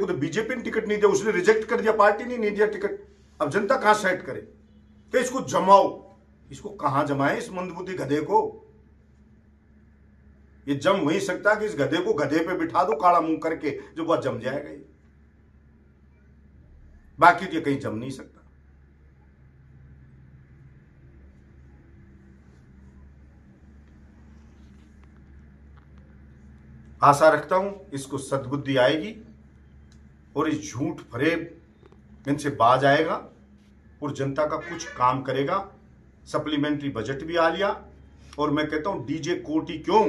को तो बीजेपी ने टिकट नहीं दिया, उसने रिजेक्ट कर दिया, पार्टी ने नहीं दिया टिकट। अब जनता कहां सेट करे? तो इसको जमाओ। इसको कहां जमाए इस मंदबुद्धि गधे को? ये जम वही सकता कि इस गधे को गधे पे बिठा दो काला मुंह करके, जो बहुत जम जाएगा ये। बाकी तो ये कहीं जम नहीं सकता। आशा रखता हूं इसको सद्बुद्धि आएगी और इस झूठ फरेब इनसे बाज आएगा और जनता का कुछ काम करेगा। सप्लीमेंट्री बजट भी आ लिया और मैं कहता हूं डीजे कोर्ट ही क्यों,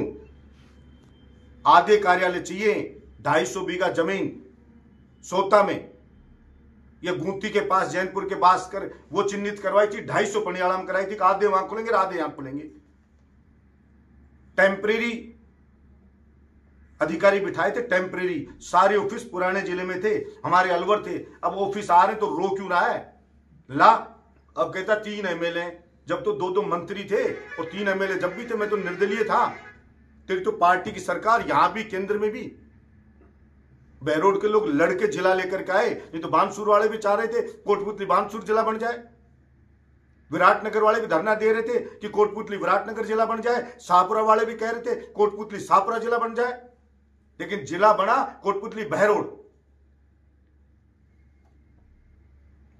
आधे कार्यालय चाहिए। 250 बीघा जमीन सोता में, या गुंती के पास जैनपुर के पास कर वो चिन्हित करवाई थी, 250 पनियाला में कराई थी। आधे वहां खुलेंगे, आधे यहां खुलेंगे। टेम्परेरी अधिकारी बिठाए थे, टेम्परेरी। सारे ऑफिस पुराने जिले में थे, हमारे अलवर थे। अब ऑफिस आ रहे तो रो क्यों रहा है? ला, अब कहता 3 एमएलए, जब तो 2-2 मंत्री थे और 3 एमएलए जब भी थे। मैं तो निर्दलीय था। तेरी तो पार्टी की सरकार यहां भी, केंद्र में भी। बहरोड के लोग लड़के जिला लेकर के आए, नहीं तो बानसूर वाले भी चाह रहे थे कोटपुतली बानसूर जिला बन जाए। विराटनगर वाले भी धरना दे रहे थे कि कोटपुतली विराटनगर जिला बन जाए। शाहपुरा वाले भी कह रहे थे कोटपुतली शाहपुरा जिला बन जाए। लेकिन जिला बना कोटपुतली बहरोड।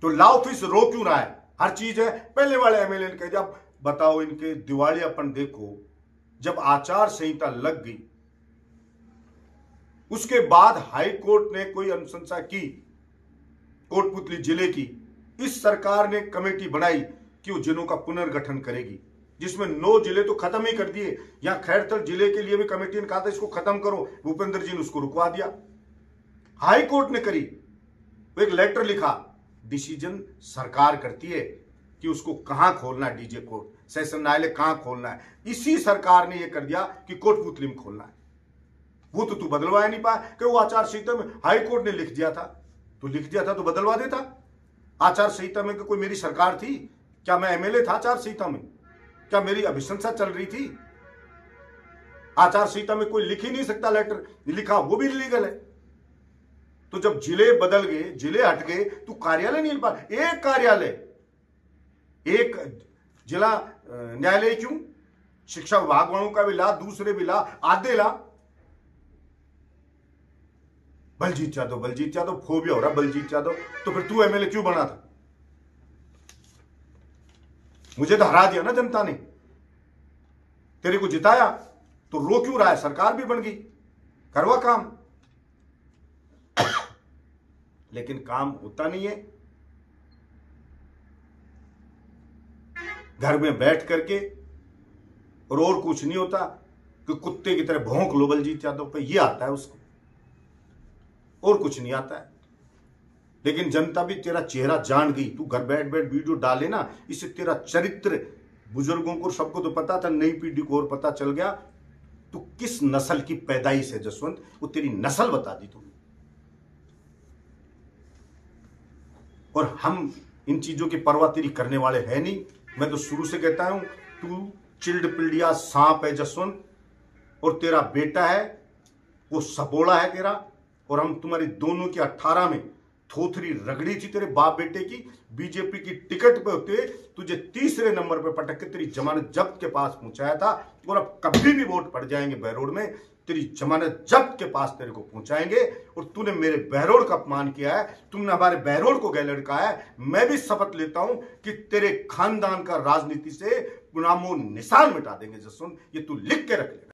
तो लाओ फिर रो क्यों रहा है? हर चीज है। पहले वाले एमएलए ने कह दिया। अब बताओ इनके दिवालियापन देखो। जब आचार संहिता लग गई, उसके बाद हाई कोर्ट ने कोई अनुशंसा की कोटपुतली जिले की, इस सरकार ने कमेटी बनाई कि वो जिलों का पुनर्गठन करेगी, जिसमें 9 जिले तो खत्म ही कर दिए। यहां खैरथल जिले के लिए भी कमेटी ने कहा था इसको खत्म करो, भूपेंद्र जी ने उसको रुकवा दिया। हाई कोर्ट ने करी, वो एक लेटर लिखा। डिसीजन सरकार करती है कि उसको कहां खोलना है, डीजे कोर्ट, सेशन न्यायालय कहां खोलना है। इसी सरकार ने यह कर दिया कि कोटपुतली में खोलना है। वो तो तू बदलवाया नहीं पाया कि वो आचार संहिता में हाई कोर्ट ने लिख दिया था। तो लिख दिया था तो बदलवा देता। आचार संहिता में कोई मेरी सरकार थी क्या? मैं एमएलए था आचार संहिता में? क्या मेरी अभिशंसा चल रही थी? आचार संहिता में कोई लिख ही नहीं सकता लेटर, लिखा वो भी इलीगल है। तो जब जिले बदल गए, जिले हट गए, तो कार्यालय नहीं पा। एक कार्यालय, एक जिला न्यायालय क्यों? शिक्षा विभाग वालों का भी ला, दूसरे भी ला, आधे ला। बलजीत यादव फोबिया हो रहा। बलजीत यादव तो फिर तू एमएलए क्यों बना था? मुझे तो हरा दिया ना जनता ने, तेरे को जिताया, तो रो क्यों रहा है? सरकार भी बन गई, करवा काम। लेकिन काम होता नहीं है। घर में बैठ करके और कुछ नहीं होता कि कुत्ते की तरह भौंक लो बलजीत यादव पे, ये आता है उसको, और कुछ नहीं आता है। लेकिन जनता भी तेरा चेहरा जान गई। तू घर बैठ बैठ वीडियो डाले ना, इससे तेरा चरित्र बुजुर्गों को सबको तो पता था, नई पीढ़ी को और पता चल गया तू किस नस्ल की पैदाइश है। जसवंत, वो तेरी नस्ल बता दी तूने। और हम इन चीजों की परवाह तेरी करने वाले है नहीं। मैं तो शुरू से कहता हूं तू चिल्ड पिल्डिया सांप है जसवंत, और तेरा बेटा है वो सबोड़ा है तेरा। और हम तुम्हारी दोनों की 18 में थोथरी रगड़ी थी तेरे बाप बेटे की। बीजेपी की टिकट पे होते तुझे तीसरे नंबर पे पटक के तेरी जमानत जब्त के पास पहुंचाया था। और अब कभी भी वोट पड़ जाएंगे बहरोड में, तेरी जमानत जब्त के पास तेरे को पहुंचाएंगे। और तूने मेरे बहरोड का अपमान किया है, तुमने हमारे बहरोड को गैर लड़का है। मैं भी शपथ लेता हूं कि तेरे खानदान का राजनीति से नामो निशान मिटा देंगे जसवंत। ये तू लिख के रख ले।